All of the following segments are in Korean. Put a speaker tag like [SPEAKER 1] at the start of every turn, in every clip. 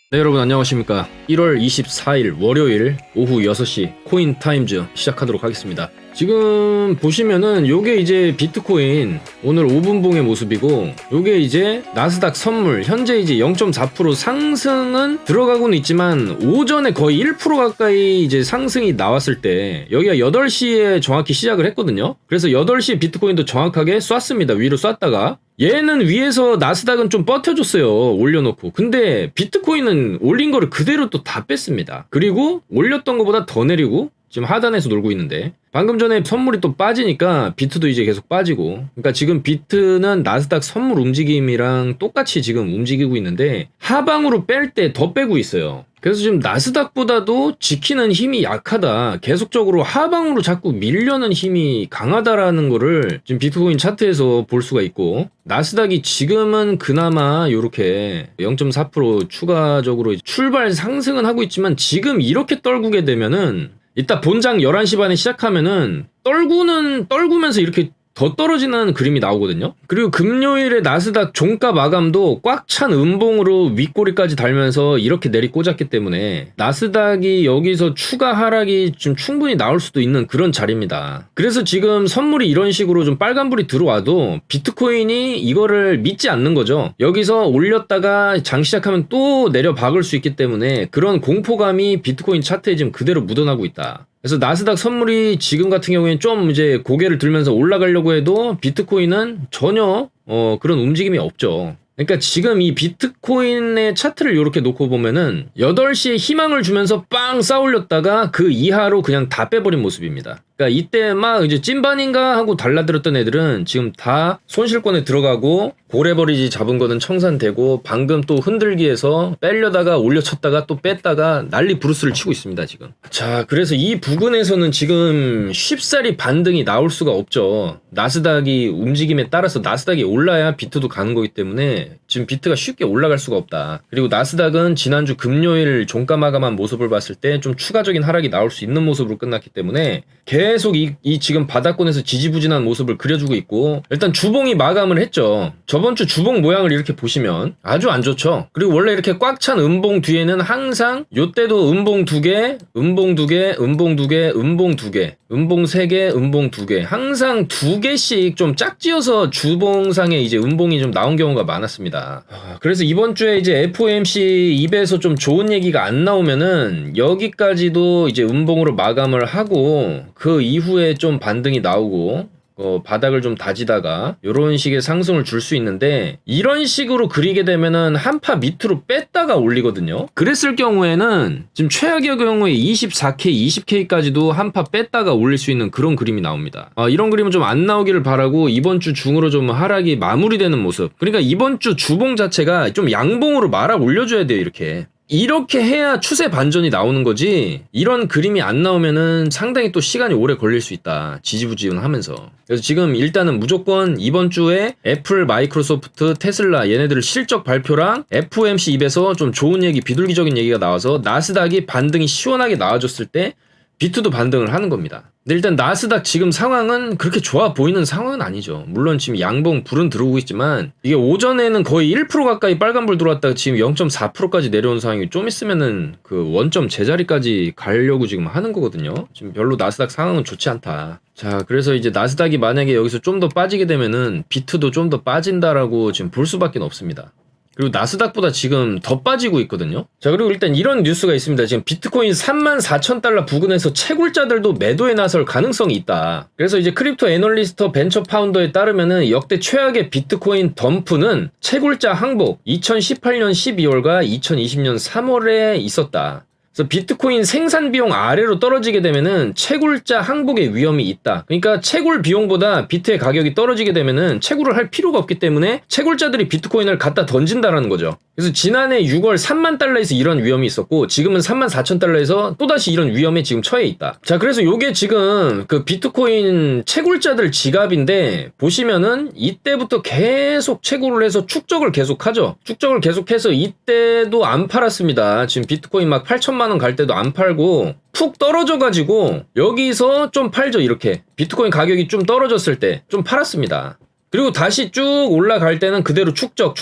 [SPEAKER 1] 네, 여러분 안녕하십니까. 1월 24일 월요일 오후 6시 코인 타임즈 시작하도록 하겠습니다. 지금 보시면은 요게 이제 비트코인 오늘 5분봉의 모습이고, 요게 이제 나스닥 선물 현재 이제 0.4% 상승은 들어가고는 있지만 오전에 거의 1% 가까이 이제 상승이 나왔을 때 여기가 8시에 정확히 시작을 했거든요. 그래서 8시에 비트코인도 정확하게 쐈습니다. 위로 쐈다가 얘는 위에서 나스닥은 좀 버텨줬어요. 올려놓고. 근데 비트코인은 올린 거를 그대로 또 다 뺐습니다. 그리고 올렸던 것보다 더 내리고 지금 하단에서 놀고 있는데, 방금 전에 선물이 또 빠지니까 비트도 이제 계속 빠지고, 그러니까 지금 비트는 나스닥 선물 움직임이랑 똑같이 지금 움직이고 있는데 하방으로 뺄 때 더 빼고 있어요. 그래서 지금 나스닥보다도 지키는 힘이 약하다, 계속적으로 하방으로 자꾸 밀려는 힘이 강하다라는 거를 지금 비트코인 차트에서 볼 수가 있고, 나스닥이 지금은 그나마 이렇게 0.4% 추가적으로 출발 상승은 하고 있지만, 지금 이렇게 떨구게 되면은 이따 본장 11시 반에 시작하면은 떨구면서 이렇게 더 떨어지는 그림이 나오거든요. 그리고 금요일에 나스닥 종가 마감도 꽉 찬 음봉으로 윗꼬리까지 달면서 이렇게 내리꽂았기 때문에 나스닥이 여기서 추가 하락이 좀 충분히 나올 수도 있는 그런 자리입니다. 그래서 지금 선물이 이런 식으로 좀 빨간불이 들어와도 비트코인이 이거를 믿지 않는 거죠. 여기서 올렸다가 장 시작하면 또 내려 박을 수 있기 때문에 그런 공포감이 비트코인 차트에 지금 그대로 묻어나고 있다. 그래서 나스닥 선물이 지금 같은 경우에는 좀 이제 고개를 들면서 올라가려고 해도 비트코인은 전혀 그런 움직임이 없죠. 그러니까 지금 이 비트코인의 차트를 이렇게 놓고 보면은 8시에 희망을 주면서 빵 쌓올렸다가 그 이하로 그냥 다 빼버린 모습입니다. 그러니까 이때 막 이제 찐반인가 하고 달라들었던 애들은 지금 다 손실권에 들어가고, 고래버리지 잡은 거는 청산되고, 방금 또 흔들기에서 빼려다가 올려쳤다가 또 뺐다가 난리 부르스를 치고 있습니다 지금. 자, 그래서 이 부근에서는 지금 쉽사리 반등이 나올 수가 없죠. 나스닥이 움직임에 따라서 나스닥이 올라야 비트도 가는 거기 때문에 지금 비트가 쉽게 올라갈 수가 없다. 그리고 나스닥은 지난주 금요일 종가 마감한 모습을 봤을 때 좀 추가적인 하락이 나올 수 있는 모습으로 끝났기 때문에 계속 이 지금 바닥권에서 지지부진한 모습을 그려주고 있고, 일단 주봉이 마감을 했죠. 저번 주 주봉 모양을 이렇게 보시면 아주 안 좋죠. 그리고 원래 이렇게 꽉 찬 음봉 뒤에는 항상 요때도 음봉 2개, 음봉 2개, 음봉 2개, 음봉 2개, 음봉 3개, 음봉 2개, 항상 2개씩 좀 짝지어서 주봉상에 이제 음봉이 좀 나온 경우가 많았습니다. 그래서 이번 주에 이제 FOMC 입에서 좀 좋은 얘기가 안 나오면은 여기까지도 이제 음봉으로 마감을 하고, 그 이후에 좀 반등이 나오고 바닥을 좀 다지다가 이런 식의 상승을 줄 수 있는데, 이런 식으로 그리게 되면은 한파 밑으로 뺐다가 올리거든요. 그랬을 경우에는 지금 최악의 경우에 24K, 20K까지도 한파 뺐다가 올릴 수 있는 그런 그림이 나옵니다. 이런 그림은 좀 안 나오기를 바라고, 이번 주 중으로 좀 하락이 마무리되는 모습. 그러니까 이번 주 주봉 자체가 좀 양봉으로 말아 올려줘야 돼요. 이렇게 해야 추세 반전이 나오는 거지, 이런 그림이 안 나오면은 상당히 또 시간이 오래 걸릴 수 있다. 지지부진하면서. 그래서 지금 일단은 무조건 이번 주에 애플, 마이크로소프트, 테슬라 얘네들 실적 발표랑 FOMC 입에서 좀 좋은 얘기, 비둘기적인 얘기가 나와서 나스닥이 반등이 시원하게 나와줬을 때 비트도 반등을 하는 겁니다. 근데 일단 나스닥 지금 상황은 그렇게 좋아 보이는 상황은 아니죠. 물론 지금 양봉 불은 들어오고 있지만, 이게 오전에는 거의 1% 가까이 빨간불 들어왔다가 지금 0.4%까지 내려온 상황이 좀 있으면은 그 원점 제자리까지 가려고 지금 하는 거거든요. 지금 별로 나스닥 상황은 좋지 않다. 자, 그래서 이제 나스닥이 만약에 여기서 좀 더 빠지게 되면은 비트도 좀 더 빠진다라고 지금 볼 수밖에 없습니다. 그리고 나스닥보다 지금 더 빠지고 있거든요. 자, 그리고 일단 이런 뉴스가 있습니다. 지금 비트코인 34,000달러 부근에서 채굴자들도 매도에 나설 가능성이 있다. 그래서 이제 크립토 애널리스트 벤처 파운더에 따르면은 역대 최악의 비트코인 덤프는 채굴자 항복 2018년 12월과 2020년 3월에 있었다. 그래서 비트코인 생산 비용 아래로 떨어지게 되면은 채굴자 항복의 위험이 있다. 그러니까 채굴 비용보다 비트의 가격이 떨어지게 되면은 채굴을 할 필요가 없기 때문에 채굴자들이 비트코인을 갖다 던진다라는 거죠. 그래서 지난해 6월 3만 달러에서 이런 위험이 있었고, 지금은 34,000달러에서 또다시 이런 위험에 지금 처해 있다. 자, 그래서 요게 지금 그 비트코인 채굴자들 지갑인데, 보시면은 이때부터 계속 채굴을 해서 축적을 계속하죠. 축적을 계속해서 이때도 안 팔았습니다. 지금 비트코인 막 8천만 원 갈 때도 안 팔고 푹 떨어져가지고 여기서 좀 팔죠. 이렇게 비트코인 가격이 좀 떨어졌을 때 좀 팔았습니다. 그리고 다시 쭉 올라갈 때는 그대로 축적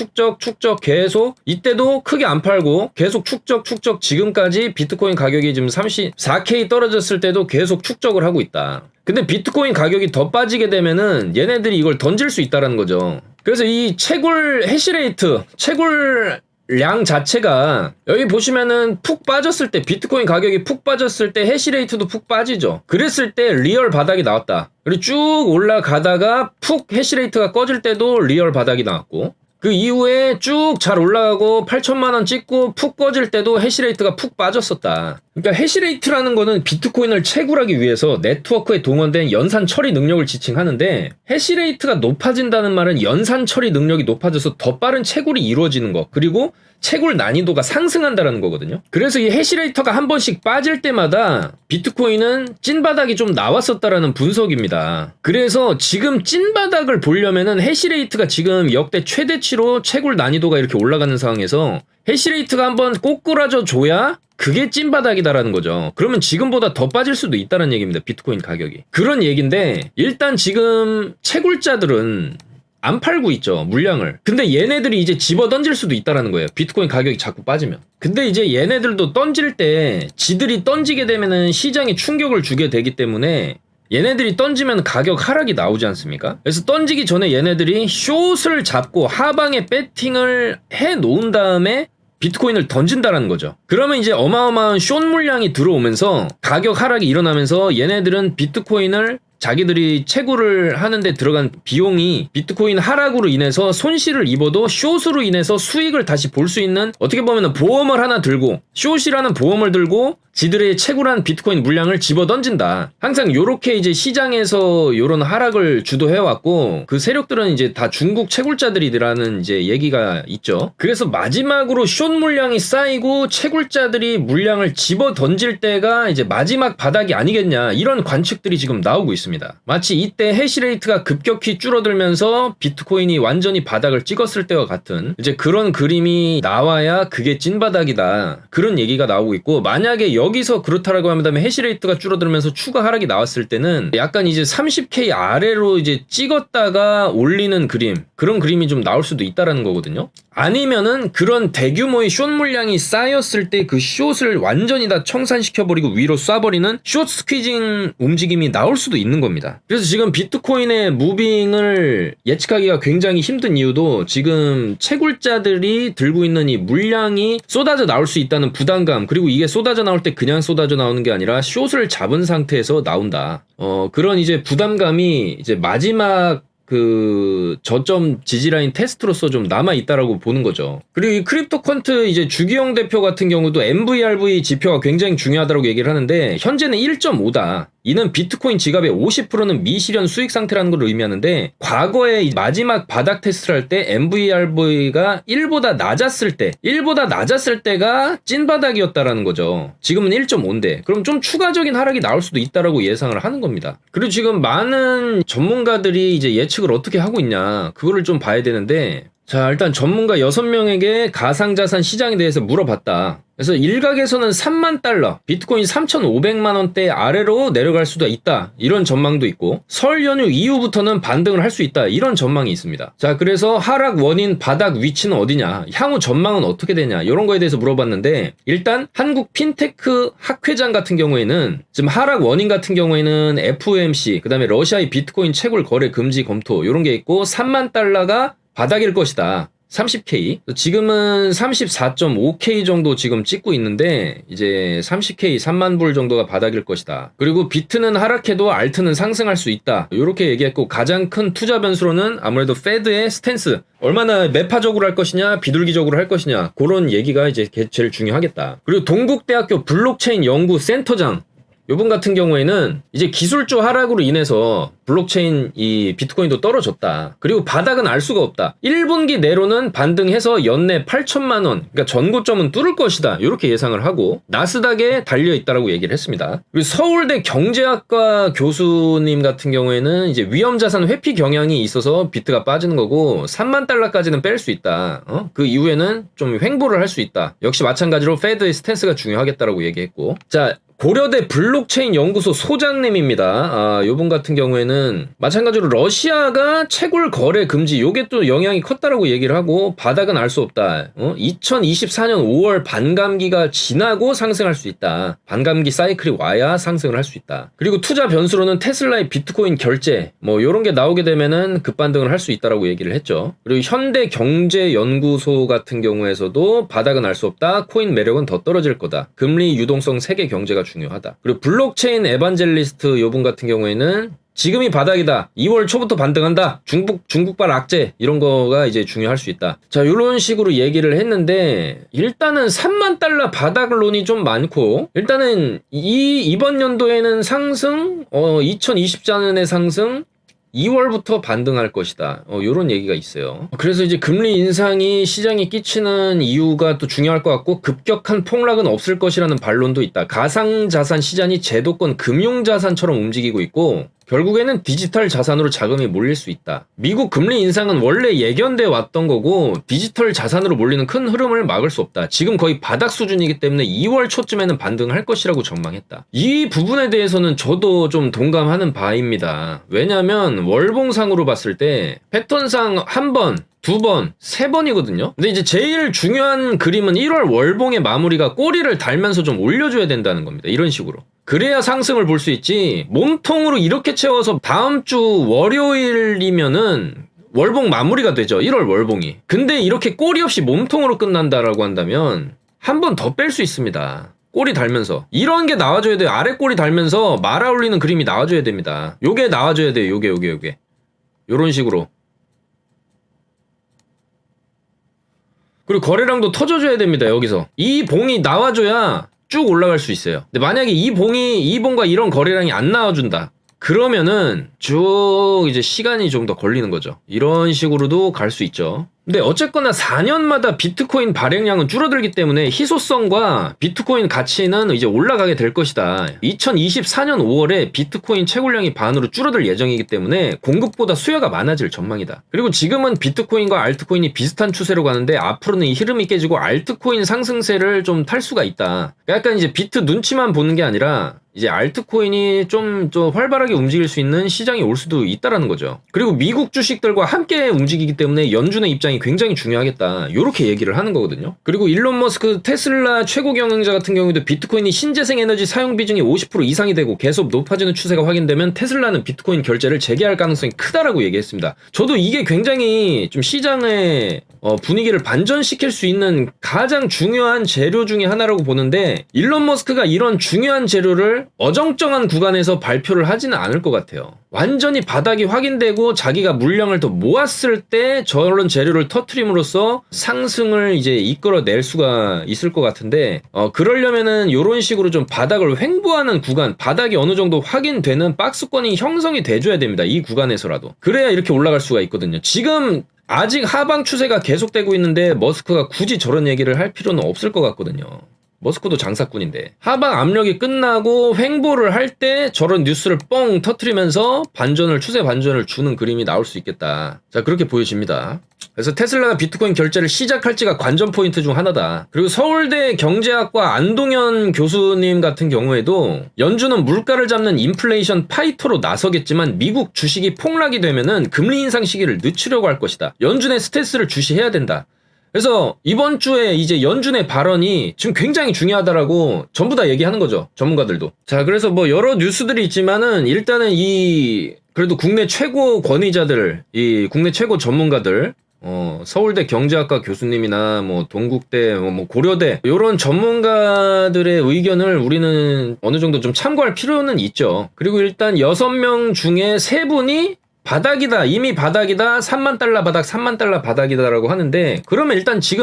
[SPEAKER 1] 계속 이때도 크게 안 팔고 계속 축적 지금까지 비트코인 가격이 지금 34K 떨어졌을 때도 계속 축적을 하고 있다. 근데 비트코인 가격이 더 빠지게 되면은 얘네들이 이걸 던질 수 있다라는 거죠. 그래서 이 채굴 해시레이트, 채굴량 자체가 여기 보시면은 푹 빠졌을 때 비트코인 가격이 푹 빠졌을 때 해시레이트도 푹 빠지죠. 그랬을 때 리얼 바닥이 나왔다. 그리고 쭉 올라가다가 푹 해시레이트가 꺼질 때도 리얼 바닥이 나왔고 그 이후에 쭉 잘 올라가고 8천만원 찍고 푹 꺼질 때도 해시레이트가 푹 빠졌었다. 그러니까 해시레이트라는 거는 비트코인을 채굴하기 위해서 네트워크에 동원된 연산 처리 능력을 지칭하는데 해시레이트가 높아진다는 말은 연산 처리 능력이 높아져서 더 빠른 채굴이 이루어지는 것 그리고 채굴 난이도가 상승한다는 거거든요. 그래서 이 해시레이터가 한 번씩 빠질 때마다 비트코인은 찐바닥이 좀 나왔었다라는 분석입니다. 그래서 지금 찐바닥을 보려면은 해시레이트가 지금 역대 최대치로 채굴 난이도가 이렇게 올라가는 상황에서 해시레이트가 한번 꼬꾸라져 줘야 그게 찐바닥이다라는 거죠. 그러면 지금보다 더 빠질 수도 있다는 얘기입니다. 비트코인 가격이. 그런 얘기인데 일단 지금 채굴자들은 안 팔고 있죠, 물량을. 근데 얘네들이 이제 집어 던질 수도 있다라는 거예요. 비트코인 가격이 자꾸 빠지면. 근데 이제 얘네들도 던질 때 지들이 던지게 되면은 시장에 충격을 주게 되기 때문에 얘네들이 던지면 가격 하락이 나오지 않습니까? 그래서 던지기 전에 얘네들이 숏을 잡고 하방에 배팅을 해 놓은 다음에 비트코인을 던진다라는 거죠. 그러면 이제 어마어마한 숏 물량이 들어오면서 가격 하락이 일어나면서 얘네들은 비트코인을 자기들이 채굴을 하는데 들어간 비용이 비트코인 하락으로 인해서 손실을 입어도 숏으로 인해서 수익을 다시 볼 수 있는 어떻게 보면 보험을 하나 들고 숏이라는 보험을 들고 지들의 채굴한 비트코인 물량을 집어 던진다. 항상 요렇게 이제 시장에서 요런 하락을 주도해왔고 그 세력들은 이제 다 중국 채굴자들이라는 이제 얘기가 있죠. 그래서 마지막으로 숏 물량이 쌓이고 채굴자들이 물량을 집어 던질 때가 이제 마지막 바닥이 아니겠냐 이런 관측들이 지금 나오고 있습니다. 마치 이때 해시레이트가 급격히 줄어들면서 비트코인이 완전히 바닥을 찍었을 때와 같은 이제 그런 그림이 나와야 그게 찐바닥이다. 그런 얘기가 나오고 있고 만약에 여기서 그렇다라고 한다면 해시레이트가 줄어들면서 추가 하락이 나왔을 때는 약간 이제 30K 아래로 이제 찍었다가 올리는 그림 그런 그림이 좀 나올 수도 있다라는 거거든요. 아니면은 그런 대규모의 숏 물량이 쌓였을 때 그 숏을 완전히 다 청산시켜버리고 위로 쏴버리는 숏 스퀴징 움직임이 나올 수도 있는 겁니다. 그래서 지금 비트코인의 무빙을 예측하기가 굉장히 힘든 이유도 지금 채굴자들이 들고 있는 이 물량이 쏟아져 나올 수 있다는 부담감 그리고 이게 쏟아져 나올 때 그냥 쏟아져 나오는 게 아니라 숏을 잡은 상태에서 나온다. 그런 이제 부담감이 이제 마지막 그 저점 지지라인 테스트로서 좀 남아있다라고 보는 거죠. 그리고 이 크립토컨트 이제 주기영 대표 같은 경우도 MVRV 지표가 굉장히 중요하다고 얘기를 하는데 현재는 1.5다. 이는 비트코인 지갑의 50%는 미실현 수익 상태라는 걸 의미하는데 과거에 마지막 바닥 테스트를 할 때 MVRV가 1보다 낮았을 때가 찐바닥이었다라는 거죠. 지금은 1.5인데 그럼 좀 추가적인 하락이 나올 수도 있다라고 예상을 하는 겁니다. 그리고 지금 많은 전문가들이 이제 예측을 어떻게 하고 있냐 그거를 좀 봐야 되는데 자 일단 전문가 6명에게 가상자산 시장에 대해서 물어봤다. 그래서 일각에서는 3만 달러, 비트코인 3,500만 원대 아래로 내려갈 수도 있다. 이런 전망도 있고 설 연휴 이후부터는 반등을 할 수 있다. 이런 전망이 있습니다. 자, 그래서 하락 원인, 바닥 위치는 어디냐, 향후 전망은 어떻게 되냐 이런 거에 대해서 물어봤는데 일단 한국 핀테크 학회장 같은 경우에는 지금 하락 원인 같은 경우에는 FOMC, 그 다음에 러시아의 비트코인 채굴 거래 금지 검토 이런 게 있고 3만 달러가 바닥일 것이다. 30K. 지금은 34.5K 정도 지금 찍고 있는데 이제 30K 3만 불 정도가 바닥일 것이다. 그리고 비트는 하락해도 알트는 상승할 수 있다. 이렇게 얘기했고 가장 큰 투자 변수로는 아무래도 페드의 스탠스. 얼마나 매파적으로 할 것이냐 비둘기적으로 할 것이냐 그런 얘기가 이제 제일 중요하겠다. 그리고 동국대학교 블록체인 연구 센터장 요분 같은 경우에는 이제 기술적 하락으로 인해서 블록체인 이 비트코인도 떨어졌다. 그리고 바닥은 알 수가 없다. 1분기 내로는 반등해서 연내 8천만 원, 그러니까 전고점은 뚫을 것이다. 이렇게 예상을 하고 나스닥에 달려있다라고 얘기를 했습니다. 그리고 서울대 경제학과 교수님 같은 경우에는 이제 위험자산 회피 경향이 있어서 비트가 빠지는 거고 3만 달러까지는 뺄 수 있다. 그 이후에는 좀 횡보를 할 수 있다. 역시 마찬가지로 페드의 스탠스가 중요하겠다라고 얘기했고 자 고려대 블록체인 연구소 소장님입니다. 요분 같은 경우에는 마찬가지로 러시아가 채굴 거래 금지 요게 또 영향이 컸다라고 얘기를 하고 바닥은 알 수 없다. 2024년 5월 반감기가 지나고 상승할 수 있다. 반감기 사이클이 와야 상승을 할 수 있다. 그리고 투자 변수로는 테슬라의 비트코인 결제 뭐 요런 게 나오게 되면은 급반등을 할 수 있다라고 얘기를 했죠. 그리고 현대경제연구소 같은 경우에서도 바닥은 알 수 없다. 코인 매력은 더 떨어질 거다. 금리 유동성 세계 경제가 중요하다. 그리고 블록체인 에반젤리스트 요분 같은 경우에는 지금이 바닥이다. 2월 초부터 반등한다. 중국발 악재 이런 거가 이제 중요할 수 있다. 자, 이런 식으로 얘기를 했는데 일단은 3만 달러 바닥론이 좀 많고 일단은 이번 연도에는 상승, 2024년에 상승, 2월부터 반등할 것이다. 요런 얘기가 있어요. 그래서 이제 금리 인상이 시장에 끼치는 이유가 또 중요할 것 같고 급격한 폭락은 없을 것이라는 반론도 있다. 가상자산 시장이 제도권 금융자산처럼 움직이고 있고 결국에는 디지털 자산으로 자금이 몰릴 수 있다. 미국 금리 인상은 원래 예견돼 왔던 거고 디지털 자산으로 몰리는 큰 흐름을 막을 수 없다. 지금 거의 바닥 수준이기 때문에 2월 초쯤에는 반등할 것이라고 전망했다. 이 부분에 대해서는 저도 좀 동감하는 바입니다. 왜냐하면 월봉상으로 봤을 때 패턴상 한 번, 두 번, 세 번이거든요. 근데 이제 제일 중요한 그림은 1월 월봉의 마무리가 꼬리를 달면서 좀 올려줘야 된다는 겁니다. 이런 식으로. 그래야 상승을 볼 수 있지 몸통으로 이렇게 채워서 다음 주 월요일이면은 월봉 마무리가 되죠. 1월 월봉이. 근데 이렇게 꼬리 없이 몸통으로 끝난다라고 한다면 한 번 더 뺄 수 있습니다. 꼬리 달면서 이런 게 나와줘야 돼요. 아래 꼬리 달면서 말아 올리는 그림이 나와줘야 됩니다. 요게 나와줘야 돼요. 요게 요런 식으로. 그리고 거래량도 터져줘야 됩니다. 여기서 이 봉이 나와줘야 쭉 올라갈 수 있어요. 근데 만약에 이 봉과 이런 거래량이 안 나와준다. 그러면은 쭉 이제 시간이 좀 더 걸리는 거죠. 이런 식으로도 갈 수 있죠. 근데 어쨌거나 4년마다 비트코인 발행량은 줄어들기 때문에 희소성과 비트코인 가치는 이제 올라가게 될 것이다. 2024년 5월에 비트코인 채굴량이 반으로 줄어들 예정이기 때문에 공급보다 수요가 많아질 전망이다. 그리고 지금은 비트코인과 알트코인이 비슷한 추세로 가는데 앞으로는 이 흐름이 깨지고 알트코인 상승세를 좀 탈 수가 있다. 약간 이제 비트 눈치만 보는 게 아니라 이제 알트코인이 좀 활발하게 움직일 수 있는 시장이 올 수도 있다라는 거죠. 그리고 미국 주식들과 함께 움직이기 때문에 연준의 입장이 굉장히 중요하겠다. 이렇게 얘기를 하는 거거든요. 그리고 일론 머스크 테슬라 최고 경영자 같은 경우에도 비트코인이 신재생 에너지 사용 비중이 50% 이상이 되고 계속 높아지는 추세가 확인되면 테슬라는 비트코인 결제를 재개할 가능성이 크다라고 얘기했습니다. 저도 이게 굉장히 좀 시장의 분위기를 반전시킬 수 있는 가장 중요한 재료 중에 하나라고 보는데 일론 머스크가 이런 중요한 재료를 어정쩡한 구간에서 발표를 하지는 않을 것 같아요. 완전히 바닥이 확인되고 자기가 물량을 더 모았을 때 저런 재료를 터트림으로써 상승을 이제 이끌어낼 수가 있을 것 같은데 그러려면은 이런 식으로 좀 바닥을 횡보하는 구간, 바닥이 어느 정도 확인되는 박스권이 형성이 돼줘야 됩니다. 이 구간에서라도. 그래야 이렇게 올라갈 수가 있거든요. 지금 아직 하방 추세가 계속되고 있는데 머스크가 굳이 저런 얘기를 할 필요는 없을 것 같거든요. 머스크도 장사꾼인데 하방 압력이 끝나고 횡보를 할 때 저런 뉴스를 뻥 터트리면서 추세 반전을 주는 그림이 나올 수 있겠다. 자, 그렇게 보여집니다. 그래서 테슬라가 비트코인 결제를 시작할지가 관전 포인트 중 하나다. 그리고 서울대 경제학과 안동현 교수님 같은 경우에도 연준은 물가를 잡는 인플레이션 파이터로 나서겠지만 미국 주식이 폭락이 되면은 금리 인상 시기를 늦추려고 할 것이다. 연준의 스탠스를 주시해야 된다. 그래서 이번 주에 이제 연준의 발언이 지금 굉장히 중요하다라고 전부 다 얘기하는 거죠. 전문가들도. 자, 그래서 뭐 여러 뉴스들이 있지만은 일단은 그래도 국내 최고 권위자들, 국내 최고 전문가들, 서울대 경제학과 교수님이나 뭐 동국대, 뭐 고려대 이런 전문가들의 의견을 우리는 어느 정도 좀 참고할 필요는 있죠. 그리고 일단 6명 중에 3분이 바닥이다. 이미 바닥이다. 3만 달러 바닥, 3만 달러 바닥이다라고 하는데 그러면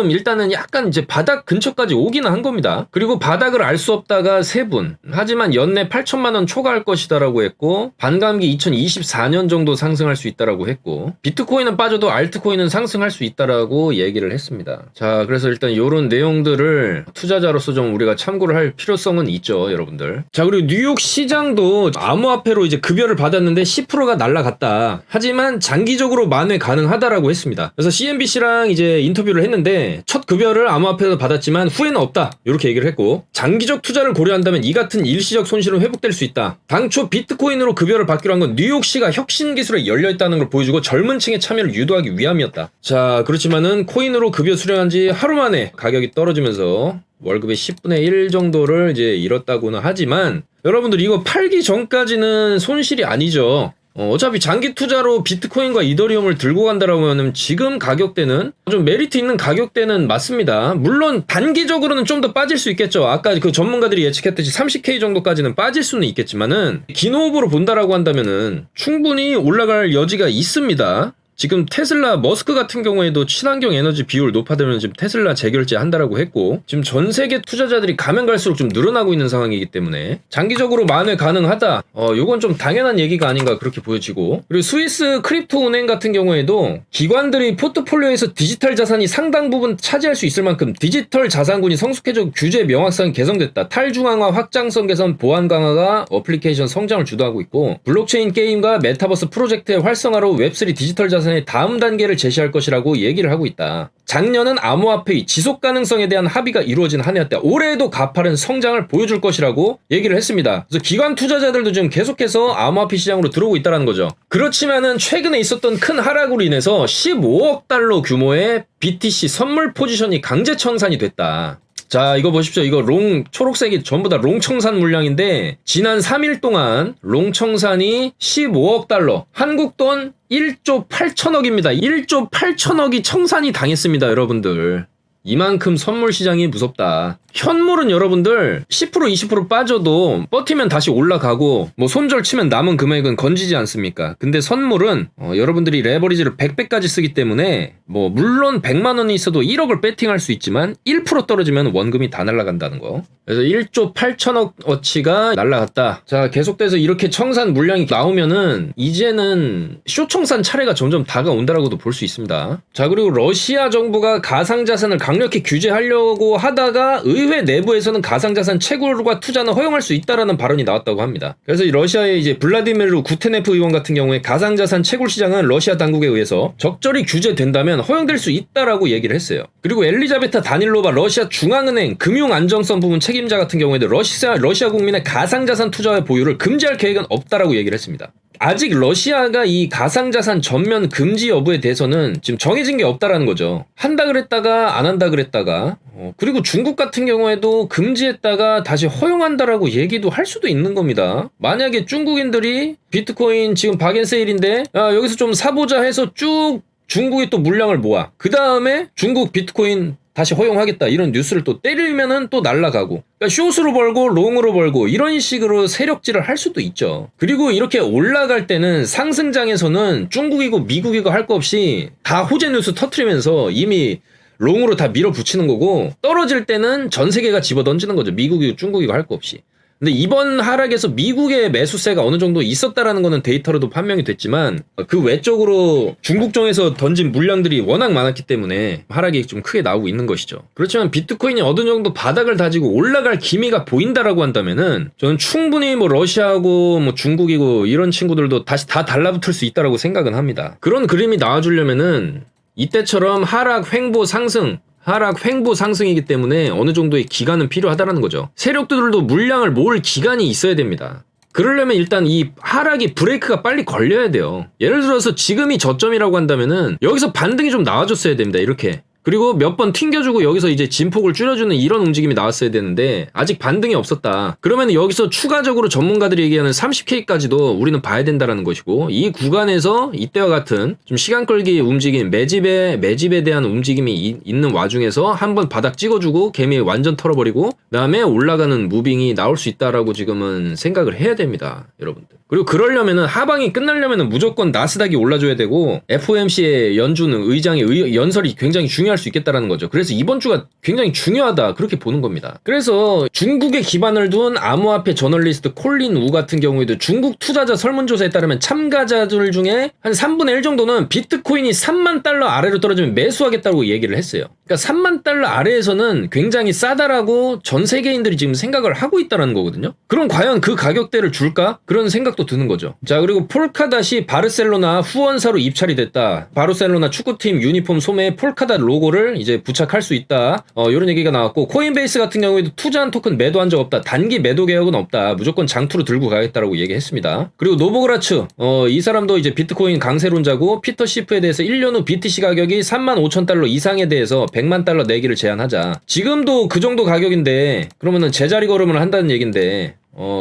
[SPEAKER 1] 일단은 약간 이제 바닥 근처까지 오기는 한 겁니다. 그리고 바닥을 알 수 없다가 3분. 하지만 연내 8천만 원 초과할 것이다라고 했고 반감기 2024년 정도 상승할 수 있다라고 했고 비트코인은 빠져도 알트코인은 상승할 수 있다라고 얘기를 했습니다. 자, 그래서 일단 이런 내용들을 투자자로서 좀 우리가 참고를 할 필요성은 있죠, 여러분들. 자, 그리고 뉴욕 시장도 암호화폐로 이제 급여를 받았는데 10%가 날라갔다. 없다. 하지만 장기적으로 만회 가능하다라고 했습니다. 그래서 CNBC랑 이제 인터뷰를 했는데 첫 급여를 암호화폐에서 받았지만 후회는 없다. 이렇게 얘기를 했고 장기적 투자를 고려한다면 이 같은 일시적 손실은 회복될 수 있다. 당초 비트코인으로 급여를 받기로 한 건 뉴욕시가 혁신 기술에 열려있다는 걸 보여주고 젊은 층의 참여를 유도하기 위함이었다. 자, 그렇지만은 코인으로 급여 수령한 지 하루 만에 가격이 떨어지면서 월급의 10분의 1 정도를 이제 잃었다고는 하지만 여러분들 이거 팔기 전까지는 손실이 아니죠. 어차피 장기 투자로 비트코인과 이더리움을 들고 간다라고 하면 지금 가격대는 좀 메리트 있는 가격대는 맞습니다. 물론 단기적으로는 좀 더 빠질 수 있겠죠. 아까 그 전문가들이 예측했듯이 30K 정도까지는 빠질 수는 있겠지만은 긴 호흡으로 본다라고 한다면은 충분히 올라갈 여지가 있습니다. 지금 테슬라 머스크 같은 경우에도 친환경 에너지 비율 높아지면 지금 테슬라 재결제 한다라고 했고 지금 전 세계 투자자들이 가면 갈수록 좀 늘어나고 있는 상황이기 때문에 장기적으로 만회 가능하다. 요건 좀 당연한 얘기가 아닌가 그렇게 보여지고 그리고 스위스 크립토 은행 같은 경우에도 기관들이 포트폴리오에서 디지털 자산이 상당 부분 차지할 수 있을 만큼 디지털 자산군이 성숙해져 규제 명확성이 개선됐다. 탈중앙화 확장성 개선 보안 강화가 어플리케이션 성장을 주도하고 있고 블록체인 게임과 메타버스 프로젝트의 활성화로 웹3 디지털 자산의 다음 단계를 제시할 것이라고 얘기를 하고 있다. 작년은 암호화폐의 지속 가능성에 대한 합의가 이루어진 한 해였다. 올해에도 가파른 성장을 보여줄 것이라고 얘기를 했습니다. 그래서 기관 투자자들도 지금 계속해서 암호화폐 시장으로 들어오고 있다는 거죠. 그렇지만은 최근에 있었던 큰 하락으로 인해서 15억 달러 규모의 BTC 선물 포지션이 강제 청산이 됐다. 자, 이거 보십시오. 이거 초록색이 전부 다 롱 청산 물량인데 지난 3일 동안 롱 청산이 15억 달러, 한국 돈 1조 8천억입니다. 1조 8천억이 청산이 당했습니다, 여러분들. 이만큼 선물 시장이 무섭다. 현물은 여러분들 10% 20% 빠져도 버티면 다시 올라가고 뭐 손절 치면 남은 금액은 건지지 않습니까? 근데 선물은 여러분들이 레버리지를 100배까지 쓰기 때문에 뭐 물론 100만 원이 있어도 1억을 배팅할 수 있지만 1% 떨어지면 원금이 다 날아간다는 거. 그래서 1조 8천억 어치가 날아갔다. 자, 계속돼서 이렇게 청산 물량이 나오면은 이제는 쇼청산 차례가 점점 다가온다라고도 볼 수 있습니다. 자, 그리고 러시아 정부가 가상자산을 강력히 규제하려고 하다가 의회 내부에서는 가상자산 채굴과 투자는 허용할 수 있다라는 발언이 나왔다고 합니다. 그래서 이 러시아의 이제 블라디미르 구테네프 의원 같은 경우에 가상자산 채굴 시장은 러시아 당국에 의해서 적절히 규제된다면 허용될 수 있다라고 얘기를 했어요. 그리고 엘리자베타 다닐로바 러시아 중앙은행 금융안정성 부분 책임자 같은 경우에도 러시아 국민의 가상자산 투자의 보유를 금지할 계획은 없다라고 얘기를 했습니다. 아직 러시아가 이 가상자산 전면 금지 여부에 대해서는 지금 정해진 게 없다라는 거죠. 한다 그랬다가 안 한다 그랬다가 그리고 중국 같은 경우에도 금지했다가 다시 허용한다라고 얘기도 할 수도 있는 겁니다. 만약에 중국인들이 비트코인 지금 박앤세일인데 여기서 좀 사보자 해서 쭉 중국이 또 물량을 모아 그 다음에 중국 비트코인 다시 허용하겠다 이런 뉴스를 또 때리면은 또 날아가고 그러니까 숏으로 벌고 롱으로 벌고 이런 식으로 세력질을 할 수도 있죠. 그리고 이렇게 올라갈 때는 상승장에서는 중국이고 미국이고 할 거 없이 다 호재 뉴스 터트리면서 이미 롱으로 다 밀어붙이는 거고 떨어질 때는 전 세계가 집어던지는 거죠. 미국이고 중국이고 할 거 없이. 근데 이번 하락에서 미국의 매수세가 어느 정도 있었다라는 거는 데이터로도 판명이 됐지만 그 외적으로 중국 쪽에서 던진 물량들이 워낙 많았기 때문에 하락이 좀 크게 나오고 있는 것이죠. 그렇지만 비트코인이 어느 정도 바닥을 다지고 올라갈 기미가 보인다라고 한다면은 저는 충분히 뭐 러시아하고 뭐 중국이고 이런 친구들도 다시 다 달라붙을 수 있다라고 생각은 합니다. 그런 그림이 나와주려면은 이때처럼 하락, 횡보, 상승 하락, 횡보 상승이기 때문에 어느 정도의 기간은 필요하다는 거죠. 세력들도 물량을 모을 기간이 있어야 됩니다. 그러려면 일단 이 하락이 브레이크가 빨리 걸려야 돼요. 예를 들어서 지금이 저점이라고 한다면은 여기서 반등이 좀 나와줬어야 됩니다. 이렇게. 그리고 몇 번 튕겨주고 여기서 이제 진폭을 줄여주는 이런 움직임이 나왔어야 되는데 아직 반등이 없었다. 그러면 여기서 추가적으로 전문가들이 얘기하는 30K까지도 우리는 봐야 된다라는 것이고 이 구간에서 이때와 같은 좀 시간 끌기 움직임, 매집에 대한 움직임이 있는 와중에서 한번 바닥 찍어주고 개미 완전 털어버리고 그다음에 올라가는 무빙이 나올 수 있다라고 지금은 생각을 해야 됩니다. 여러분들. 그리고 그러려면은 하방이 끝나려면은 무조건 나스닥이 올라줘야 되고 FOMC의 연준 의장의 연설이 굉장히 중요할 수 있겠다라는 거죠. 그래서 이번 주가 굉장히 중요하다 그렇게 보는 겁니다. 그래서 중국에 기반을 둔 암호화폐 저널리스트 콜린 우 같은 경우에도 중국 투자자 설문조사에 따르면 참가자들 중에 한 3분의 1 정도는 비트코인이 3만 달러 아래로 떨어지면 매수하겠다고 얘기를 했어요. 그러니까 그러니까 3만 달러 아래에서는 굉장히 싸다라고 전 세계인들이 지금 생각을 하고 있다는 거거든요. 그럼 과연 그 가격대를 줄까? 그런 생각도 드는 거죠. 자, 그리고 폴카닷이 바르셀로나 후원사로 입찰이 됐다. 바르셀로나 축구팀 유니폼 소매에 폴카닷 로고를 이제 부착할 수 있다. 이런 얘기가 나왔고, 코인베이스 같은 경우에도 투자한 토큰 매도한 적 없다. 단기 매도 계약은 없다. 무조건 장투로 들고 가겠다라고 얘기했습니다. 그리고 노보그라츠, 이 사람도 이제 비트코인 강세론자고, 피터 시프에 대해서 1년 후 BTC 가격이 35,000달러 이상에 대해서 100만 달러 내기를 제안하자. 지금도 그 정도 가격인데 그러면은 제자리 걸음을 한다는 얘긴데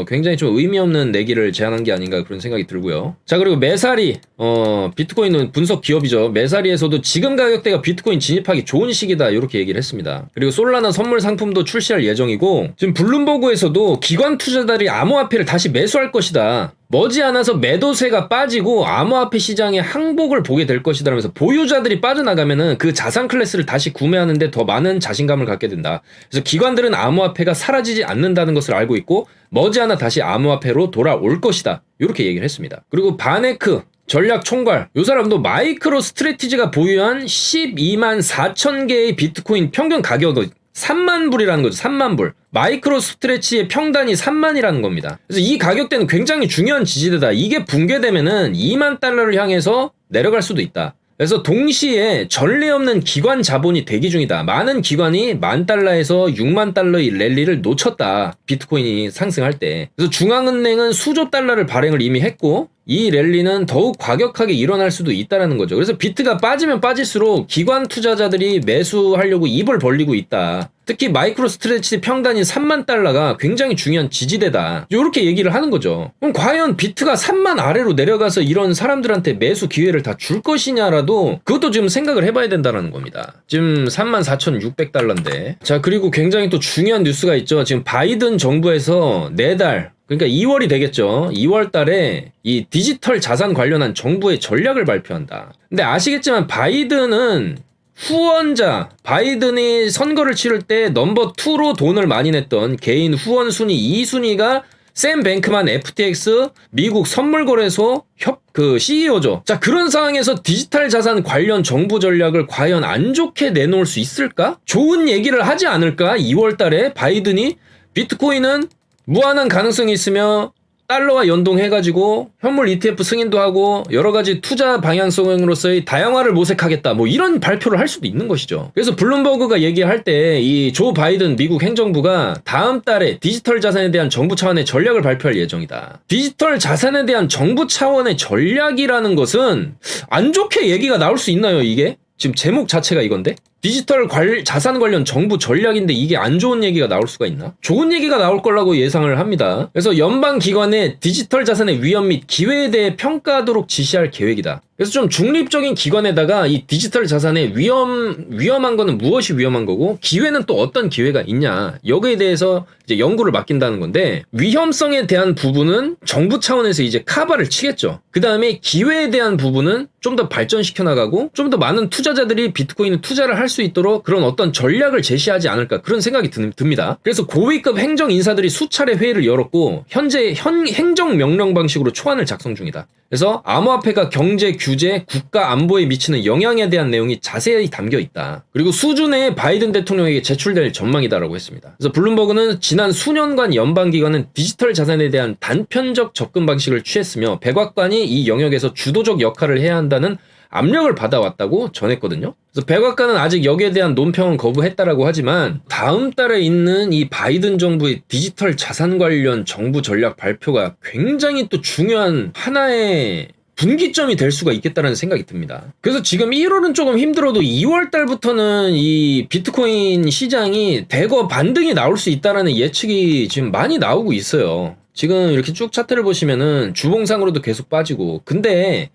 [SPEAKER 1] 굉장히 좀 의미 없는 내기를 제안한 게 아닌가 그런 생각이 들고요. 자, 그리고 메사리, 비트코인은 분석 기업이죠. 메사리에서도 지금 가격대가 비트코인 진입하기 좋은 시기다 이렇게 얘기를 했습니다. 그리고 솔라나 선물 상품도 출시할 예정이고, 지금 블룸버그에서도 기관 투자자들이 암호화폐를 다시 매수할 것이다. 머지않아서 매도세가 빠지고 암호화폐 시장의 항복을 보게 될 것이다 라면서 보유자들이 빠져나가면은 그 자산 클래스를 다시 구매하는데 더 많은 자신감을 갖게 된다. 그래서 기관들은 암호화폐가 사라지지 않는다는 것을 알고 있고 머지않아 다시 암호화폐로 돌아올 것이다. 이렇게 얘기를 했습니다. 그리고 바네크 전략 총괄, 이 사람도 마이크로 스트래티지가 보유한 12만 4천 개의 비트코인 평균 가격은 3만 불이라는 거죠. 3만 불. 마이크로 스트레치의 평단이 3만이라는 겁니다. 그래서 이 가격대는 굉장히 중요한 지지대다. 이게 붕괴되면은 2만 달러를 향해서 내려갈 수도 있다. 그래서 동시에 전례 없는 기관 자본이 대기 중이다. 많은 기관이 10,000달러에서 6만 달러의 랠리를 놓쳤다. 비트코인이 상승할 때. 그래서 중앙은행은 수조 달러를 발행을 이미 했고, 이 랠리는 더욱 과격하게 일어날 수도 있다는 거죠. 그래서 비트가 빠지면 빠질수록 기관 투자자들이 매수하려고 입을 벌리고 있다. 특히 마이크로 스트레치 평단인 3만 달러가 굉장히 중요한 지지대다. 이렇게 얘기를 하는 거죠. 그럼 과연 비트가 3만 아래로 내려가서 이런 사람들한테 매수 기회를 다 줄 것이냐라도 그것도 지금 생각을 해봐야 된다는 겁니다. 지금 34,600달러인데. 자, 그리고 굉장히 또 중요한 뉴스가 있죠. 지금 바이든 정부에서 4달, 그러니까 2월이 되겠죠. 2월 달에 이 디지털 자산 관련한 정부의 전략을 발표한다. 근데 아시겠지만 바이든은 후원자, 바이든이 선거를 치를 때 넘버 2로 돈을 많이 냈던 개인 후원 순위 2순위가 샘 뱅크만 FTX 미국 선물거래소 CEO죠. 자, 그런 상황에서 디지털 자산 관련 정부 전략을 과연 안 좋게 내놓을 수 있을까? 좋은 얘기를 하지 않을까? 2월 달에 바이든이 비트코인은 무한한 가능성이 있으며 달러와 연동해가지고 현물 ETF 승인도 하고 여러가지 투자 방향성으로서의 다양화를 모색하겠다, 뭐 이런 발표를 할 수도 있는 것이죠. 그래서 블룸버그가 얘기할 때 이 조 바이든 미국 행정부가 다음 달에 디지털 자산에 대한 정부 차원의 전략을 발표할 예정이다. 디지털 자산에 대한 정부 차원의 전략이라는 것은 안 좋게 얘기가 나올 수 있나요, 이게? 지금 제목 자체가 이건데? 디지털 자산 관련 정부 전략인데 이게 안 좋은 얘기가 나올 수가 있나? 좋은 얘기가 나올 거라고 예상을 합니다. 그래서 연방기관의 디지털 자산의 위험 및 기회에 대해 평가하도록 지시할 계획이다. 그래서 좀 중립적인 기관에다가 이 디지털 자산의 위험한 거는 무엇이 위험한 거고 기회는 또 어떤 기회가 있냐, 여기에 대해서 이제 연구를 맡긴다는 건데, 위험성에 대한 부분은 정부 차원에서 이제 카바를 치겠죠. 그 다음에 기회에 대한 부분은 좀 더 발전시켜 나가고 좀 더 많은 투자자들이 비트코인에 투자를 할 수 있도록 그런 어떤 전략을 제시하지 않을까, 그런 생각이 듭니다. 그래서 고위급 행정 인사들이 수차례 회의를 열었고 현재 행정 명령 방식으로 초안을 작성 중이다. 그래서 암호화폐가 경제, 규제, 국가 안보에 미치는 영향에 대한 내용이 자세히 담겨 있다. 그리고 수주 내에 바이든 대통령에게 제출될 전망이다라고 했습니다. 그래서 블룸버그는 지난 수년간 연방기관은 디지털 자산에 대한 단편적 접근 방식을 취했으며 백악관이 이 영역에서 주도적 역할을 해야 한다는 압력을 받아왔다고 전했거든요. 그래서 백악관은 아직 여기에 대한 논평은 거부했다라고 하지만 다음 달에 있는 이 바이든 정부의 디지털 자산 관련 정부 전략 발표가 굉장히 또 중요한 하나의 분기점이 될 수가 있겠다는 생각이 듭니다. 그래서 지금 1월은 조금 힘들어도 2월 달부터는 이 비트코인 시장이 대거 반등이 나올 수 있다는 예측이 지금 많이 나오고 있어요. 지금 이렇게 쭉 차트를 보시면은 주봉상으로도 계속 빠지고, 근데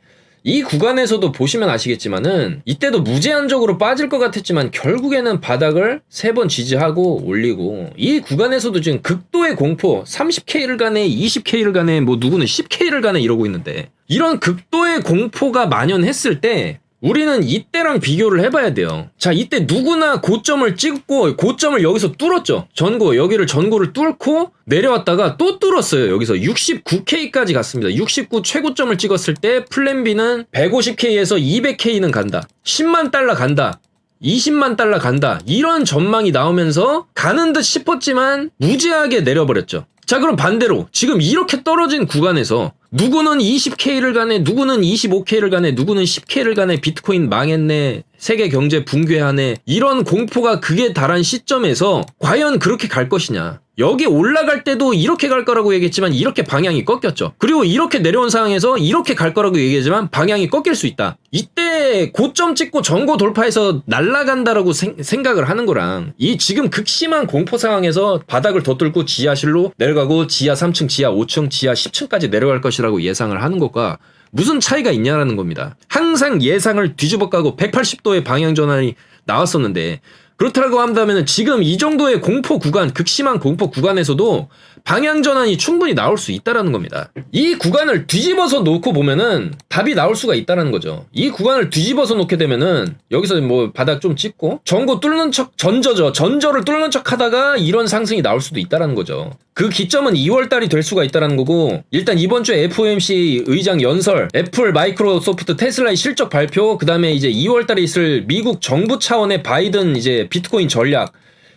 [SPEAKER 1] 이 구간에서도 보시면 아시겠지만은 이때도 무제한적으로 빠질 것 같았지만 결국에는 바닥을 3번 지지하고 올리고, 이 구간에서도 지금 극도의 공포, 30K를 가네, 20K를 가네, 뭐 누구는 10K를 가네 이러고 있는데, 이런 극도의 공포가 만연했을 때 우리는 이때랑 비교를 해봐야 돼요. 자, 이때 누구나 고점을 찍고 고점을 여기서 뚫었죠. 여기를 전고를 뚫고 내려왔다가 또 뚫었어요. 여기서 69K까지 갔습니다. 69 최고점을 찍었을 때 플랜 B는 150K에서 200K는 간다. 10만 달러 간다. 20만 달러 간다. 이런 전망이 나오면서 가는 듯 싶었지만 무지하게 내려버렸죠. 자, 그럼 반대로 지금 이렇게 떨어진 구간에서 누구는 20K를 가네, 누구는 25K를 가네, 누구는 10K를 가네, 비트코인 망했네, 세계 경제 붕괴하네, 이런 공포가 극에 달한 시점에서 과연 그렇게 갈 것이냐. 여기 올라갈 때도 이렇게 갈 거라고 얘기했지만 이렇게 방향이 꺾였죠. 그리고 이렇게 내려온 상황에서 이렇게 갈 거라고 얘기했지만 방향이 꺾일 수 있다. 이때 고점 찍고 전고 돌파해서 날아간다라고 생각을 하는 거랑 이 지금 극심한 공포 상황에서 바닥을 더 뚫고 지하실로 내려가고 지하 3층, 지하 5층, 지하 10층까지 내려갈 것이라고 예상을 하는 것과 무슨 차이가 있냐라는 겁니다. 항상 예상을 뒤집어 까고 180도의 방향 전환이 나왔었는데 그렇다고 한다면 지금 이 정도의 공포 구간, 극심한 공포 구간에서도 방향 전환이 충분히 나올 수 있다라는 겁니다. 이 구간을 뒤집어서 놓고 보면은 답이 나올 수가 있다라는 거죠. 이 구간을 뒤집어서 놓게 되면은 여기서 뭐 바닥 좀 찍고 전고 뚫는 척, 전저를 뚫는 척 하다가 이런 상승이 나올 수도 있다라는 거죠. 그 기점은 2월달이 될 수가 있다라는 거고, 일단 이번 주에 FOMC 의장 연설, 애플, 마이크로소프트, 테슬라의 실적 발표, 그 다음에 이제 2월달에 있을 미국 정부 차원의 바이든 이제 비트코인 전략,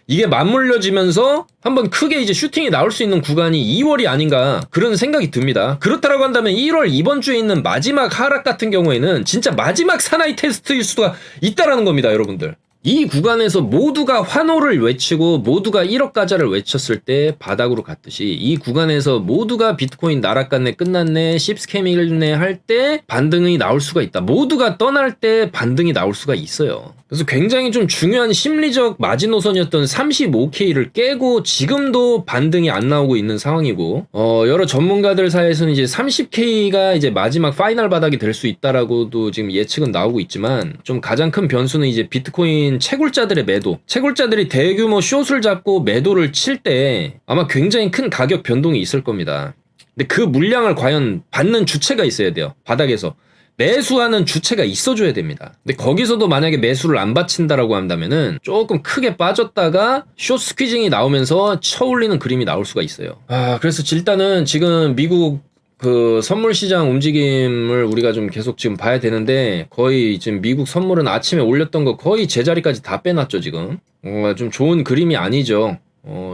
[SPEAKER 1] 이게 맞물려지면서 한번 크게 이제 슈팅이 나올 수 있는 구간이 2월이 아닌가 그런 생각이 듭니다. 그렇다라고 한다면 1월 이번 주에 있는 마지막 하락 같은 경우에는 진짜 마지막 사나이 테스트일 수가 있다라는 겁니다, 여러분들. 이 구간에서 모두가 환호를 외치고 모두가 1억 가자를 외쳤을 때 바닥으로 갔듯이 이 구간에서 모두가 비트코인 나락갔네, 끝났네, 씹스캠이네 할 때 반등이 나올 수가 있다. 모두가 떠날 때 반등이 나올 수가 있어요. 그래서 굉장히 좀 중요한 심리적 마지노선이었던 35K를 깨고 지금도 반등이 안 나오고 있는 상황이고, 여러 전문가들 사이에서는 이제 30K가 이제 마지막 파이널 바닥이 될 수 있다라고도 지금 예측은 나오고 있지만, 좀 가장 큰 변수는 이제 비트코인 채굴자들의 매도, 채굴자들이 대규모 숏을 잡고 매도를 칠 때 아마 굉장히 큰 가격 변동이 있을 겁니다. 근데 그 물량을 과연 받는 주체가 있어야 돼요. 바닥에서 매수하는 주체가 있어줘야 됩니다. 근데 거기서도 만약에 매수를 안 받친다라고 한다면은 조금 크게 빠졌다가 숏 스퀴징이 나오면서 쳐올리는 그림이 나올 수가 있어요. 그래서 일단은 지금 미국 그 선물 시장 움직임을 우리가 좀 계속 지금 봐야 되는데, 거의 지금 미국 선물은 아침에 올렸던 거 거의 제자리까지 다 빼놨죠, 지금. 좀 좋은 그림이 아니죠.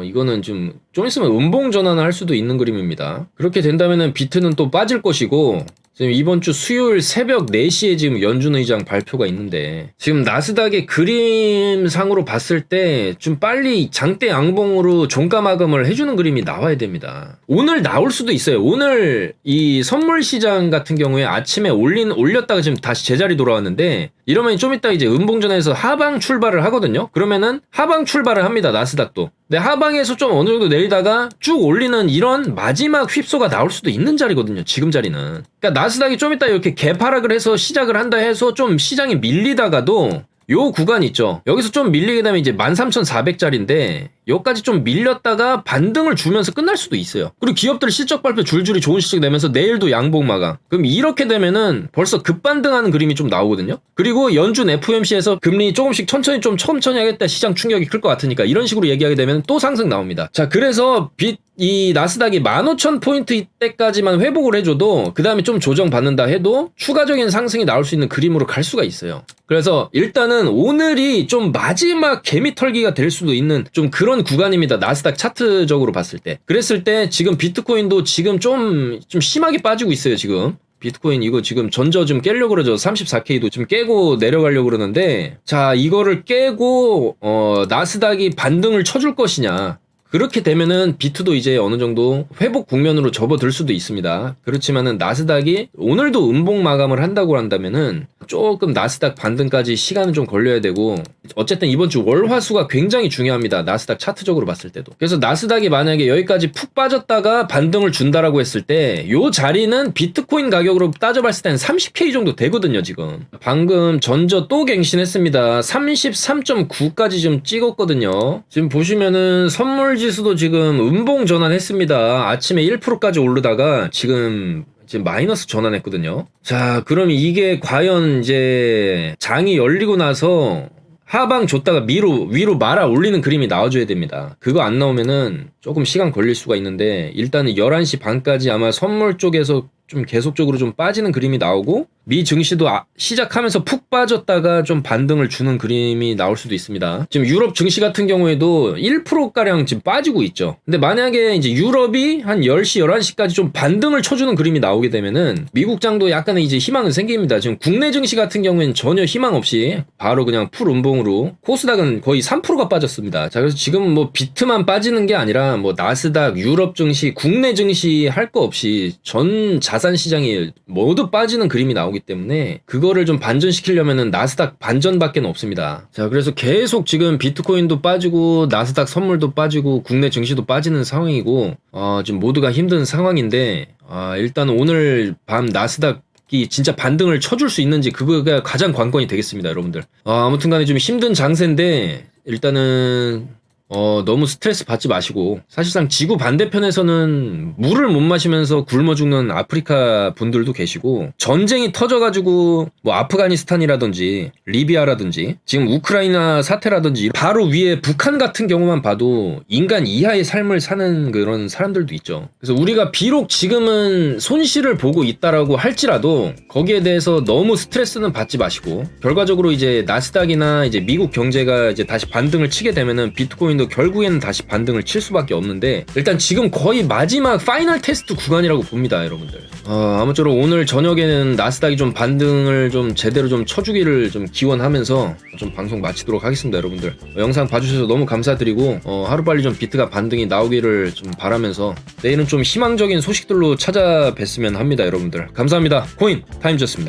[SPEAKER 1] 이거는 좀 있으면 음봉 전환을 할 수도 있는 그림입니다. 그렇게 된다면은 비트는 또 빠질 것이고, 지금 이번 주 수요일 새벽 4시에 지금 연준 의장 발표가 있는데, 지금 나스닥의 그림상으로 봤을 때 좀 빨리 장대 양봉으로 종가 마감을 해주는 그림이 나와야 됩니다. 오늘 나올 수도 있어요. 오늘 이 선물 시장 같은 경우에 아침에 올렸다가 지금 다시 제자리 돌아왔는데, 이러면 좀 이따 이제 음봉전환에서 하방 출발을 하거든요. 그러면은 하방 출발을 합니다, 나스닥도. 근데 하방에서 좀 어느 정도 내리다가 쭉 올리는 이런 마지막 휩소가 나올 수도 있는 자리거든요, 지금 자리는. 그러니까 나스닥이 좀 이따 이렇게 개파락을 해서 시작을 한다 해서 좀 시장이 밀리다가도 요 구간 있죠. 여기서 좀 밀리게 되면 이제 13,400짜리인데 여기까지 좀 밀렸다가 반등을 주면서 끝날 수도 있어요. 그리고 기업들 실적 발표 줄줄이 좋은 실적 내면서 내일도 양봉 마감. 그럼 이렇게 되면은 벌써 급반등하는 그림이 좀 나오거든요. 그리고 연준 FOMC에서 금리 조금씩 천천히 하겠다, 시장 충격이 클 것 같으니까, 이런 식으로 얘기하게 되면 또 상승 나옵니다. 자, 그래서 이 나스닥이 15,000포인트 이때까지만 회복을 해줘도 그 다음에 좀 조정받는다 해도 추가적인 상승이 나올 수 있는 그림으로 갈 수가 있어요. 그래서 일단은 오늘이 좀 마지막 개미털기가 될 수도 있는 좀 그런 구간입니다, 나스닥 차트적으로 봤을 때. 그랬을 때 지금 비트코인도 지금 좀 심하게 빠지고 있어요. 지금 비트코인 이거 지금 전저 좀 깨려고 그러죠. 34K도 좀 깨고 내려가려고 그러는데, 자, 이거를 깨고 나스닥이 반등을 쳐줄 것이냐, 그렇게 되면은 비트도 이제 어느 정도 회복 국면으로 접어들 수도 있습니다. 그렇지만은 나스닥이 오늘도 음봉 마감을 한다고 한다면은 조금 나스닥 반등까지 시간은 좀 걸려야 되고, 어쨌든 이번 주 월화수가 굉장히 중요합니다, 나스닥 차트적으로 봤을 때도. 그래서 나스닥이 만약에 여기까지 푹 빠졌다가 반등을 준다라고 했을 때 요 자리는 비트코인 가격으로 따져봤을 때는 30K 정도 되거든요. 지금 방금 전저 또 갱신했습니다. 33.9까지 좀 찍었거든요. 지금 보시면은 선물 지수도 지금 음봉 전환했습니다. 아침에 1%까지 오르다가 지금 마이너스 전환했거든요. 자, 그럼 이게 과연 이제 장이 열리고 나서 하방 줬다가 위로 말아 올리는 그림이 나와줘야 됩니다. 그거 안 나오면은 조금 시간 걸릴 수가 있는데, 일단은 11시 반까지 아마 선물 쪽에서 좀 계속적으로 좀 빠지는 그림이 나오고 미 증시도 시작하면서 푹 빠졌다가 좀 반등을 주는 그림이 나올 수도 있습니다. 지금 유럽 증시 같은 경우에도 1%가량 지금 빠지고 있죠. 근데 만약에 이제 유럽이 한 10시, 11시까지 좀 반등을 쳐주는 그림이 나오게 되면은 미국장도 약간의 이제 희망은 생깁니다. 지금 국내 증시 같은 경우에는 전혀 희망 없이 바로 그냥 풀 음봉으로 코스닥은 거의 3%가 빠졌습니다. 자, 그래서 지금 뭐 비트만 빠지는 게 아니라 뭐 나스닥, 유럽 증시, 국내 증시 할 거 없이 전 자산 시장이 모두 빠지는 그림이 나오기 때문에 그거를 좀 반전시키려면은 나스닥 반전밖에 없습니다. 자, 그래서 계속 지금 비트코인도 빠지고 나스닥 선물도 빠지고 국내 증시도 빠지는 상황이고 지금 모두가 힘든 상황인데 일단 오늘 밤 나스닥이 진짜 반등을 쳐줄 수 있는지 그거가 가장 관건이 되겠습니다, 여러분들. 아무튼 간에 좀 힘든 장세인데 일단은 너무 스트레스 받지 마시고 사실상 지구 반대편에서는 물을 못 마시면서 굶어 죽는 아프리카 분들도 계시고 전쟁이 터져가지고 뭐 아프가니스탄이라든지 리비아라든지 지금 우크라이나 사태라든지 바로 위에 북한 같은 경우만 봐도 인간 이하의 삶을 사는 그런 사람들도 있죠. 그래서 우리가 비록 지금은 손실을 보고 있다라고 할지라도 거기에 대해서 너무 스트레스는 받지 마시고 결과적으로 이제 나스닥이나 이제 미국 경제가 이제 다시 반등을 치게 되면은 비트코인도 결국에는 다시 반등을 칠 수밖에 없는데 일단 지금 거의 마지막 파이널 테스트 구간이라고 봅니다, 여러분들. 아무쪼록 오늘 저녁에는 나스닥이 좀 반등을 좀 제대로 좀 쳐주기를 좀 기원하면서 좀 방송 마치도록 하겠습니다, 여러분들. 영상 봐주셔서 너무 감사드리고 하루빨리 좀 비트가 반등이 나오기를 좀 바라면서 내일은 좀 희망적인 소식들로 찾아뵀으면 합니다, 여러분들. 감사합니다. 코인 타임즈였습니다.